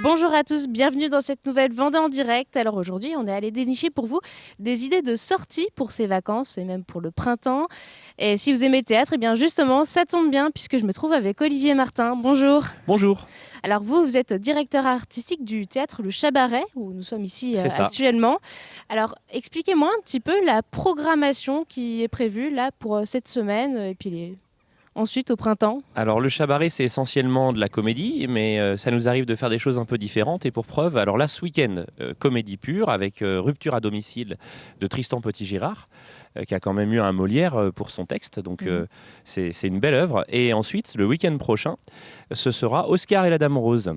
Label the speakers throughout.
Speaker 1: Bonjour à tous, bienvenue dans cette nouvelle Vendée en direct. Alors aujourd'hui, on est allé dénicher pour vous des idées de sortie pour ces vacances et même pour le printemps. Et si vous aimez le théâtre, eh bien justement, ça tombe bien puisque je me trouve avec Olivier Martin. Bonjour.
Speaker 2: Bonjour,
Speaker 1: Alors vous êtes directeur artistique du théâtre Le Chabaret, où nous sommes ici
Speaker 2: c'est ça.
Speaker 1: actuellement. Alors expliquez-moi un petit peu la programmation qui est prévue là pour cette semaine et puis ensuite au printemps.
Speaker 2: Alors le Chabaret, c'est essentiellement de la comédie, mais ça nous arrive de faire des choses un peu différentes. Et pour preuve, alors là, ce week-end, comédie pure avec Rupture à domicile de Tristan Petit-Girard, qui a quand même eu un Molière pour son texte. Donc
Speaker 1: Mhm.
Speaker 2: c'est une belle œuvre. Et ensuite, le week-end prochain, ce sera Oscar et la Dame Rose.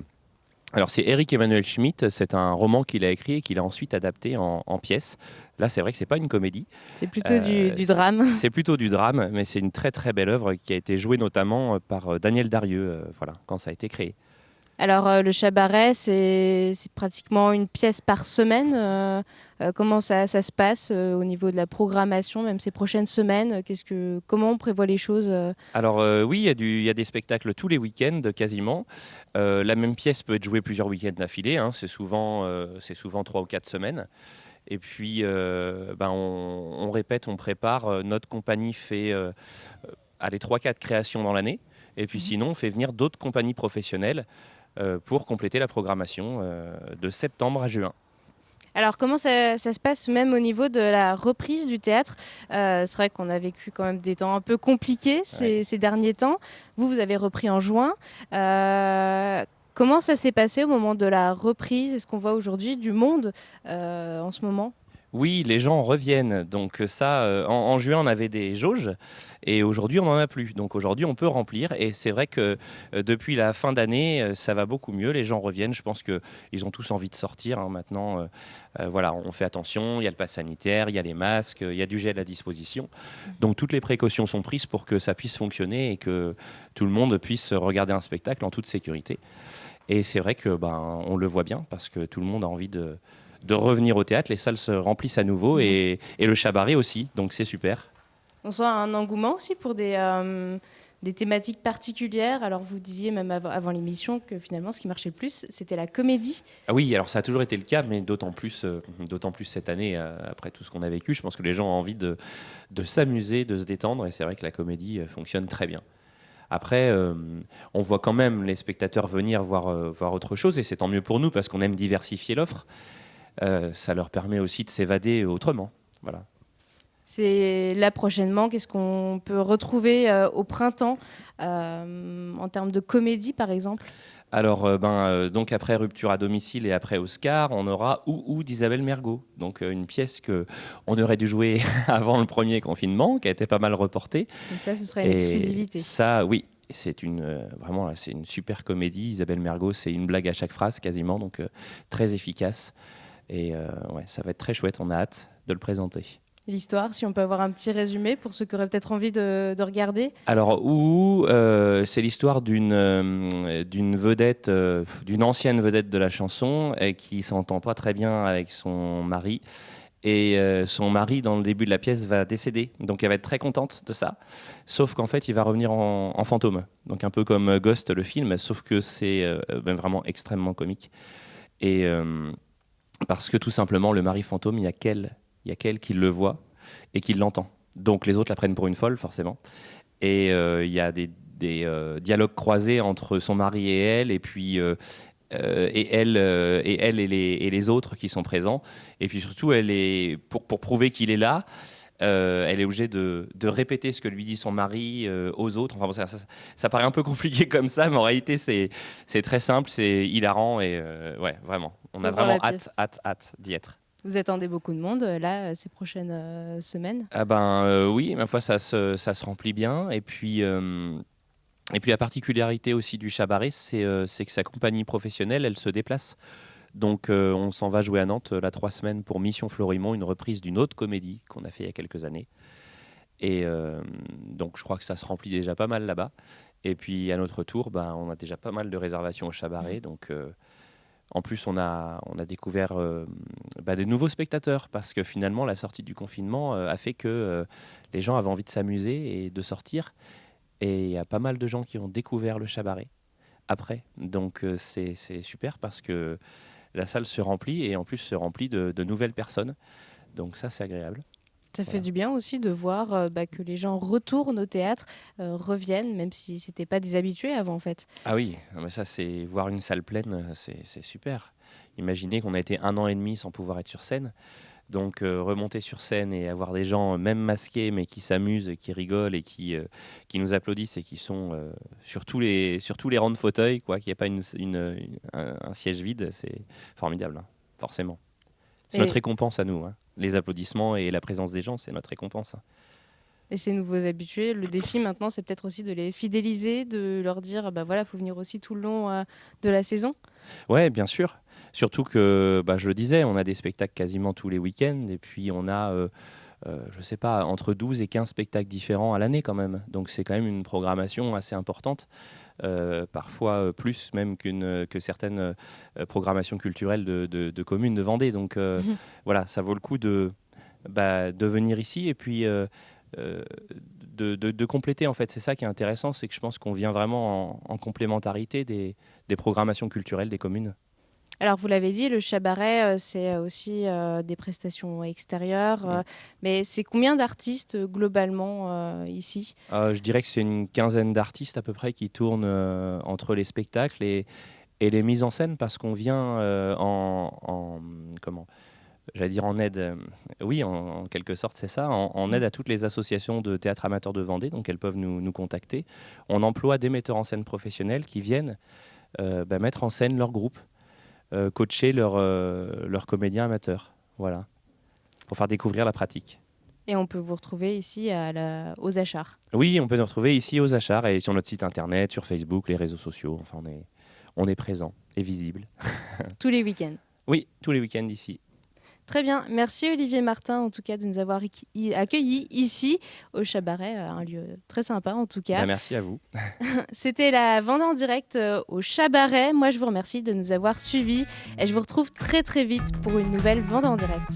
Speaker 2: Alors c'est Eric Emmanuel Schmitt, c'est un roman qu'il a écrit et qu'il a ensuite adapté en pièce. Là, c'est vrai que c'est pas une comédie.
Speaker 1: C'est plutôt du
Speaker 2: C'est
Speaker 1: drame.
Speaker 2: c'est plutôt du drame, mais c'est une très très belle œuvre qui a été jouée notamment par Daniel Darieux, voilà, quand ça a été créé.
Speaker 1: Alors, le Chabaret, c'est pratiquement une pièce par semaine. Comment ça se passe au niveau de la programmation, même ces prochaines semaines? Comment on prévoit les choses?
Speaker 2: Alors oui, il y a des spectacles tous les week-ends quasiment. La même pièce peut être jouée plusieurs week-ends d'affilée, hein, c'est souvent 3 ou 4 semaines. Et puis on répète, on prépare. Notre compagnie fait allez, 3 4 créations dans l'année. Et puis
Speaker 1: Mhm.
Speaker 2: sinon, on fait venir d'autres compagnies professionnelles pour compléter la programmation de septembre à juin.
Speaker 1: Alors, comment ça se passe même au niveau de la reprise du théâtre? C'est vrai qu'on a vécu quand même des temps un peu compliqués
Speaker 2: Ouais.
Speaker 1: ces derniers temps. Vous avez repris en juin. Comment ça s'est passé au moment de la reprise? Est-ce qu'on voit aujourd'hui du monde en ce moment?
Speaker 2: Oui, les gens reviennent. Donc ça, en juin, on avait des jauges et aujourd'hui, on n'en a plus. Donc aujourd'hui, on peut remplir. Et c'est vrai que depuis la fin d'année, ça va beaucoup mieux. Les gens reviennent. Je pense qu'ils ont tous envie de sortir, hein, maintenant. Voilà, on fait attention. Il y a le pass sanitaire, il y a les masques, il y a du gel à disposition. Donc toutes les précautions sont prises pour que ça puisse fonctionner et que tout le monde puisse regarder un spectacle en toute sécurité. Et c'est vrai que on le voit bien parce que tout le monde a envie de revenir au théâtre. Les salles se remplissent à nouveau
Speaker 1: Mhm.
Speaker 2: et le Chabaret aussi, donc c'est super.
Speaker 1: On sent un engouement aussi pour des thématiques particulières. Alors, vous disiez même avant l'émission que finalement, ce qui marchait le plus, c'était la comédie.
Speaker 2: Ah oui, alors ça a toujours été le cas, mais d'autant plus cette année, après tout ce qu'on a vécu, je pense que les gens ont envie de s'amuser, de se détendre, et c'est vrai que la comédie fonctionne très bien. Après, on voit quand même les spectateurs venir voir autre chose, et c'est tant mieux pour nous, parce qu'on aime diversifier l'offre. Ça leur permet aussi de s'évader autrement. Voilà.
Speaker 1: C'est là prochainement, qu'est-ce qu'on peut retrouver au printemps en termes de comédie, par exemple?
Speaker 2: Alors, donc après Rupture à domicile et après Oscar, on aura Ou d'Isabelle Mergo. Donc, une pièce que on aurait dû jouer avant le premier confinement, qui a été pas mal reportée.
Speaker 1: Donc là, ce sera une
Speaker 2: Et
Speaker 1: exclusivité.
Speaker 2: ça, oui, vraiment, là, c'est une super comédie. Isabelle Mergo, c'est une blague à chaque phrase quasiment, donc très efficace. Et ouais, ça va être très chouette. On a hâte de le présenter.
Speaker 1: L'histoire, si on peut avoir un petit résumé pour ceux qui auraient peut-être envie de regarder.
Speaker 2: Alors, c'est l'histoire d'une vedette, d'une ancienne vedette de la chanson, qui s'entend pas très bien avec son mari. Et son mari, dans le début de la pièce, va décéder. Donc, elle va être très contente de ça. Sauf qu'en fait, il va revenir en fantôme. Donc, un peu comme Ghost, le film, sauf que c'est vraiment extrêmement comique. Et parce que tout simplement, le mari fantôme, il y a qu'elle qui le voit et qui l'entend. Donc, les autres la prennent pour une folle, forcément. Et il y a des dialogues croisés entre son mari et elle, et puis et les autres qui sont présents. Et puis surtout, pour prouver qu'il est là, elle est obligée de répéter ce que lui dit son mari aux autres. Enfin, bon, ça paraît un peu compliqué comme ça, mais en réalité, c'est très simple, c'est hilarant, et ouais, vraiment. On a
Speaker 1: Faut voir
Speaker 2: vraiment
Speaker 1: la pièce.
Speaker 2: hâte d'y être.
Speaker 1: Vous attendez beaucoup de monde là ces prochaines semaines?
Speaker 2: Ah oui, ma foi, ça se remplit bien. Et puis la particularité aussi du Chabaret, c'est que sa compagnie professionnelle, elle se déplace. Donc on s'en va jouer à Nantes là 3 semaines pour Mission Florimond, une reprise d'une autre comédie qu'on a fait il y a quelques années. Et donc je crois que ça se remplit déjà pas mal là-bas. Et puis à notre tour, on a déjà pas mal de réservations au
Speaker 1: Mhm.
Speaker 2: Chabaret. Donc en plus on a découvert des nouveaux spectateurs parce que finalement la sortie du confinement a fait que les gens avaient envie de s'amuser et de sortir. Et il y a pas mal de gens qui ont découvert le Chabaret après. Donc c'est super parce que la salle se remplit et en plus se remplit de nouvelles personnes. Donc ça, c'est agréable.
Speaker 1: Ça fait
Speaker 2: Voilà.
Speaker 1: du bien aussi de voir que les gens retournent au théâtre, reviennent, même si c'était pas des habitués avant en fait.
Speaker 2: Ah oui, non, mais ça, c'est voir une salle pleine, c'est super. Imaginez qu'on a été 1 an et demi sans pouvoir être sur scène. Donc remonter sur scène et avoir des gens, même masqués, mais qui s'amusent, qui rigolent et qui nous applaudissent et qui sont sur tous les rangs de fauteuils, quoi, qu'il n'y ait pas un siège vide, c'est formidable, hein, forcément. C'est notre
Speaker 1: Et,
Speaker 2: récompense à nous, hein. Les applaudissements et la présence des gens, c'est notre récompense, hein.
Speaker 1: et ces nouveaux habitués, le défi maintenant, c'est peut-être aussi de les fidéliser, de leur dire, bah voilà, faut venir aussi tout le long de la saison.
Speaker 2: Ouais, bien sûr. Surtout que, bah, je le disais, on a des spectacles quasiment tous les week-ends et puis on a, je sais pas, entre 12 et 15 spectacles différents à l'année quand même. Donc c'est quand même une programmation assez importante, parfois plus même que certaines programmations culturelles de communes de Vendée. Donc voilà, ça vaut le coup de venir ici et puis de compléter en fait. C'est ça qui est intéressant, c'est que je pense qu'on vient vraiment en complémentarité des programmations culturelles des communes.
Speaker 1: Alors, vous l'avez dit, le cabaret, c'est aussi des prestations extérieures.
Speaker 2: Mm.
Speaker 1: Mais c'est combien d'artistes globalement ici?
Speaker 2: Je dirais que c'est une quinzaine d'artistes à peu près qui tournent entre les spectacles et les mises en scène parce qu'on vient comment j'allais dire en aide, oui en quelque sorte c'est ça, en aide
Speaker 1: Mhm.
Speaker 2: à toutes les associations de théâtre amateur de Vendée, donc elles peuvent nous contacter. On emploie des metteurs en scène professionnels qui viennent mettre en scène leur groupe, coacher leurs comédiens amateurs, voilà, pour faire découvrir la pratique.
Speaker 1: Et on peut vous retrouver ici aux Achats,
Speaker 2: Oui, on peut nous retrouver ici aux Achats et sur notre site internet, sur Facebook, les réseaux sociaux. Enfin, on est présent et visible.
Speaker 1: tous les week-ends.
Speaker 2: Oui, tous les week-ends ici.
Speaker 1: Très bien. Merci Olivier Martin, en tout cas, de nous avoir accueillis ici au Chabaret, un lieu très sympa en tout cas.
Speaker 2: Ben, merci à vous.
Speaker 1: C'était la Vendée en direct au Chabaret. Moi, je vous remercie de nous avoir suivis et je vous retrouve très très vite pour une nouvelle Vendée en direct.